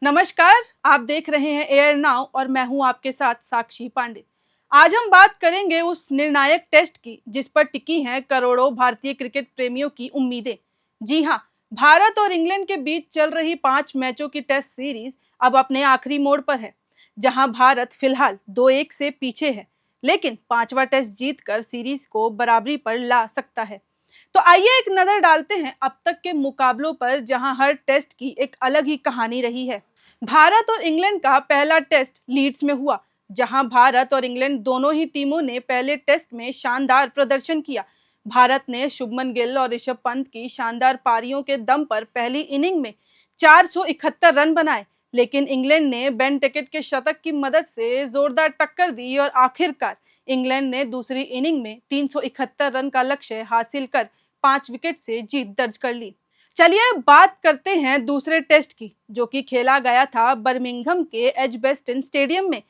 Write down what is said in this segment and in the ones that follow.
नमस्कार, आप देख रहे हैं एयर नाउ और मैं हूं आपके साथ साक्षी पांडे। आज हम बात करेंगे उस निर्णायक टेस्ट की जिस पर टिकी हैं करोड़ों भारतीय क्रिकेट प्रेमियों की उम्मीदें। जी हां, भारत और इंग्लैंड के बीच चल रही 5 मैचों की टेस्ट सीरीज अब अपने आखिरी मोड़ पर है, जहां भारत फिलहाल 2-1 से पीछे है, लेकिन 5वां टेस्ट जीतकर सीरीज को बराबरी पर ला सकता है। तो आइए एक नजर डालते हैं अब तक के मुकाबलों पर, जहां हर टेस्ट की एक अलग ही कहानी रही है। भारत और इंग्लैंड का पहला टेस्ट लीड्स में हुआ, जहां भारत और इंग्लैंड दोनों ही टीमों ने पहले टेस्ट में शानदार प्रदर्शन किया। भारत ने शुभमन गिल और ऋषभ पंत की शानदार पारियों के दम पर पहली इनिंग में 471 रन बनाए, लेकिन इंग्लैंड ने बेन टिकट के शतक की मदद से जोरदार टक्कर दी और आखिरकार इंग्लैंड ने दूसरी इनिंग में 371 रन का लक्ष्य हासिल कर 5 विकेट से जीत दर्ज कर ली। चलिए बात करते हैं दूसरे टेस्ट की, जो कि खेला गया था बर्मिंघम के एजबेस्टन स्टेडियम में,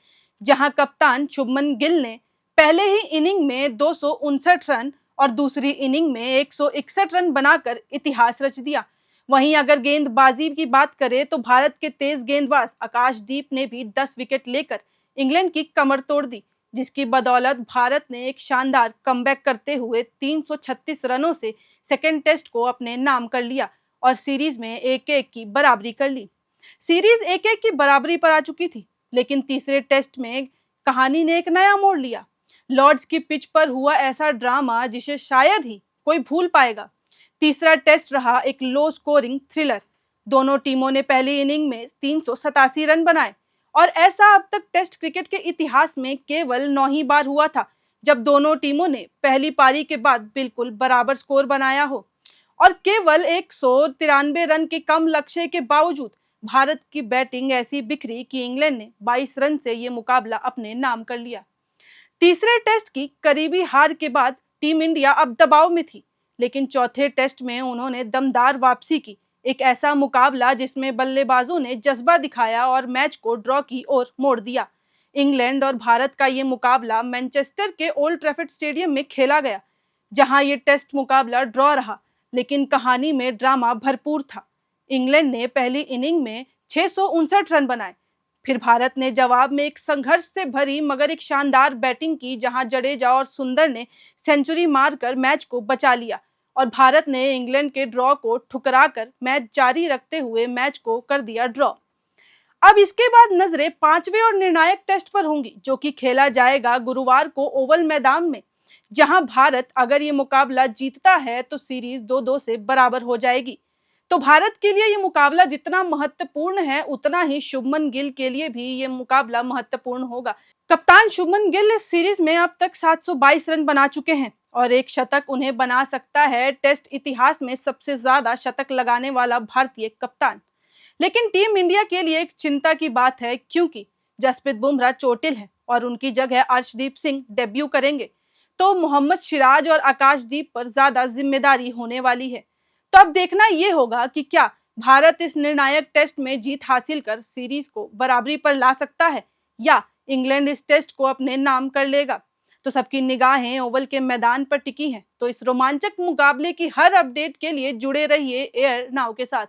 जहां कप्तान शुभमन गिल ने पहले ही इनिंग में 259 रन और दूसरी इनिंग में 161 रन बनाकर इतिहास रच दिया। वहीं अगर गेंदबाजी की बात करें तो भारत के तेज गेंदबाज आकाशदीप ने भी 10 विकेट लेकर इंग्लैंड की कमर तोड़ दी, जिसकी बदौलत भारत ने एक शानदार कमबैक करते हुए 336 रनों से सेकेंड टेस्ट को अपने नाम कर लिया और सीरीज में 1-1 की बराबरी कर ली। सीरीज 1-1 की बराबरी पर आ चुकी थी, लेकिन तीसरे टेस्ट में कहानी ने एक नया मोड़ लिया। लॉर्ड्स की पिच पर हुआ ऐसा ड्रामा जिसे शायद ही कोई भूल पाएगा। तीसरा टेस्ट रहा एक लो स्कोरिंग थ्रिलर। दोनों टीमों ने पहली इनिंग में 387 रन बनाए और ऐसा अब तक टेस्ट क्रिकेट के इतिहास में केवल 9 ही बार हुआ था जब दोनों टीमों ने पहली पारी के बाद बिल्कुल बराबर स्कोर बनाया हो। और केवल 193 रन के कम लक्ष्य के बावजूद भारत की बैटिंग ऐसी बिखरी कि इंग्लैंड ने 22 रन से ये मुकाबला अपने नाम कर लिया। तीसरे टेस्ट की करीबी हार के बाद टीम इंडिया अब दबाव में थी, लेकिन चौथे टेस्ट में उन्होंने दमदार वापसी की। एक ऐसा मुकाबला जिसमें बल्लेबाजों ने जज्बा दिखाया और मैच को ड्रॉ की ओर मोड़ दिया। इंग्लैंड और भारत का ये मुकाबला मैनचेस्टर के ओल्ड ट्रैफर्ड स्टेडियम में खेला गया, जहां ये टेस्ट मुकाबला ड्रॉ रहा, लेकिन कहानी में ड्रामा भरपूर था। इंग्लैंड ने पहली इनिंग में 659 रन बनाए, फिर भारत ने जवाब में एक संघर्ष से भरी मगर एक शानदार बैटिंग की, जहां जडेजा और सुंदर ने सेंचुरी मारकर मैच को बचा लिया और भारत ने इंग्लैंड के ड्रॉ को ठुकराकर मैच जारी रखते हुए मैच को कर दिया ड्रॉ। अब इसके बाद नजरें 5वें और निर्णायक टेस्ट पर होंगी, जो कि खेला जाएगा गुरुवार को ओवल मैदान में, जहां भारत अगर ये मुकाबला जीतता है तो सीरीज 2-2 से बराबर हो जाएगी। तो भारत के लिए ये मुकाबला जितना महत्वपूर्ण है, उतना ही शुभमन गिल के लिए भी ये मुकाबला महत्वपूर्ण होगा। कप्तान शुभमन गिल इस सीरीज में अब तक 722 रन बना चुके हैं और एक शतक उन्हें बना सकता है टेस्ट इतिहास में सबसे ज्यादा शतक लगाने वाला भारतीय कप्तान। लेकिन टीम इंडिया के लिए एक चिंता की बात है, क्योंकि जसप्रीत बुमराह चोटिल है और उनकी जगह अर्शदीप सिंह डेब्यू करेंगे, तो मोहम्मद सिराज और आकाशदीप पर ज्यादा जिम्मेदारी होने वाली है। तो अब देखना ये होगा कि क्या भारत इस निर्णायक टेस्ट में जीत हासिल कर सीरीज को बराबरी पर ला सकता है या इंग्लैंड इस टेस्ट को अपने नाम कर लेगा। तो सबकी निगाहें ओवल के मैदान पर टिकी हैं। तो इस रोमांचक मुकाबले की हर अपडेट के लिए जुड़े रहिए एयर नाउ के साथ।